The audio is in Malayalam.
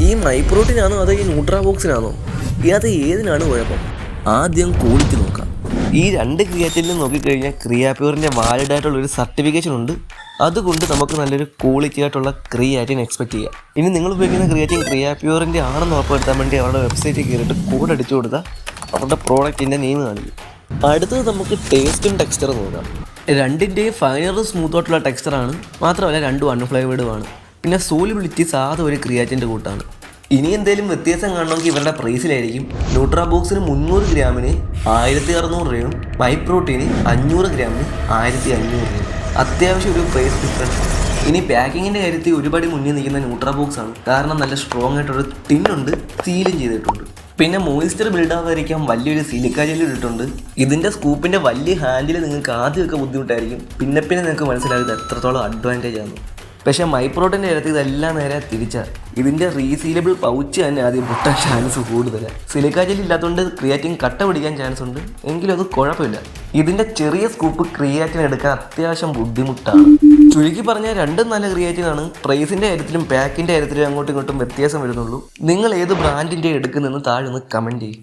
ഈ മൈപ്രോട്ടീനാണോ അതോ ഈ ന്യൂട്രാബോക്സിനാണോ? അത് ഏതിനാണ് കുഴപ്പം? ആദ്യം ക്വാളിറ്റി നോക്കാം. ഈ രണ്ട് ക്രിയാറ്റിനും നോക്കിക്കഴിഞ്ഞാൽ ക്രിയാപ്യൂറിൻ്റെ വാലിഡ് ആയിട്ടുള്ളൊരു സർട്ടിഫിക്കേഷൻ ഉണ്ട്. അതുകൊണ്ട് നമുക്ക് നല്ലൊരു ക്വാളിറ്റി ആയിട്ടുള്ള ക്രിയാറ്റിൻ എക്സ്പെക്ട് ചെയ്യാം. ഇനി നിങ്ങൾ ഉപയോഗിക്കുന്ന ക്രിയാറ്റിൻ ക്രിയാപ്യൂറിൻ്റെ ആണെന്ന് ഉറപ്പുവരുത്താൻ വേണ്ടി അവരുടെ വെബ്സൈറ്റിൽ കയറിയിട്ട് കോഡ് അടിച്ചു കൊടുത്താൽ അവരുടെ പ്രോഡക്റ്റിൻ്റെ നെയിം കാണിക്കും. അടുത്തത് നമുക്ക് ടേസ്റ്റും ടെക്സ്ചറും നോക്കാം. രണ്ടിൻ്റെയും ഫൈനറും സ്മൂത്ത് ആയിട്ടുള്ള ടെക്സ്ചറാണ്. മാത്രമല്ല രണ്ടും അൺഫ്ലേവേഡുമാണ്. പിന്നെ സോളിബിലിറ്റി സാധാ ഒരു ക്രിയാറ്റിൻ്റെ കൂട്ടാണ്. ഇനി എന്തെങ്കിലും വ്യത്യാസം കാണണമെങ്കിൽ ഇവരുടെ പ്രൈസിലായിരിക്കും. ന്യൂട്രാബോക്സിന് 300 ഗ്രാമിന് 1600 രൂപയും മൈപ്രോട്ടീന് 500 ഗ്രാമിന് 1500 രൂപയും. അത്യാവശ്യം ഒരു പ്രൈസ് ഡിഫറൻസ്. ഇനി പാക്കിങ്ങിൻ്റെ കാര്യത്തിൽ ഒരുപാട് മുന്നിൽ നിൽക്കുന്ന ന്യൂട്രാബോക്സ് ആണ്. കാരണം നല്ല സ്ട്രോങ് ആയിട്ടൊരു ടിന്നുണ്ട്, സീലും ചെയ്തിട്ടുണ്ട്. പിന്നെ മോയ്സ്ചർ ബിൽഡാവാതിരിക്കാൻ വലിയൊരു സിലിക്ക ജെൽ ഇട്ടിട്ടുണ്ട്. ഇതിൻ്റെ സ്കൂപ്പിൻ്റെ വലിയ ഹാൻഡിൽ നിങ്ങൾക്ക് ആദ്യമൊക്കെ ബുദ്ധിമുട്ടായിരിക്കും. പിന്നെ നിങ്ങൾക്ക് മനസ്സിലാകുന്നത് എത്രത്തോളം അഡ്വാൻറ്റേജ് ആണ്. പക്ഷേ മൈപ്രോട്ടീൻ്റെ കാര്യത്തിൽ ഇതെല്ലാം നേരെ തിരിച്ചാൽ ഇതിൻ്റെ റീസീലബിൾ പൗച്ച് തന്നെ ആദ്യം പൊട്ടാൻ ചാൻസ് കൂടുതലാണ്. സിലിക്ക ജെൽ ഇല്ലാത്തതുകൊണ്ട് ക്രിയാറ്റിൻ കട്ട പിടിക്കാൻ ചാൻസ് ഉണ്ട്, എങ്കിലും അത് കുഴപ്പമില്ല. ഇതിൻ്റെ ചെറിയ സ്കൂപ്പ് ക്രിയാറ്റിൻ എടുക്കാൻ അത്യാവശ്യം ബുദ്ധിമുട്ടാണ്. ചുരുക്കി പറഞ്ഞാൽ രണ്ടും നല്ല ക്രിയാറ്റിനാണ്. പ്രൈസിൻ്റെ കാര്യത്തിലും പാക്കിൻ്റെ കാര്യത്തിലും അങ്ങോട്ടും ഇങ്ങോട്ടും വ്യത്യാസം വരുന്നുള്ളൂ. നിങ്ങൾ ഏത് ബ്രാൻഡിൻ്റെ എടുക്കുന്നതെന്ന് താഴെ ഒന്ന് കമൻറ്റ് ചെയ്യും.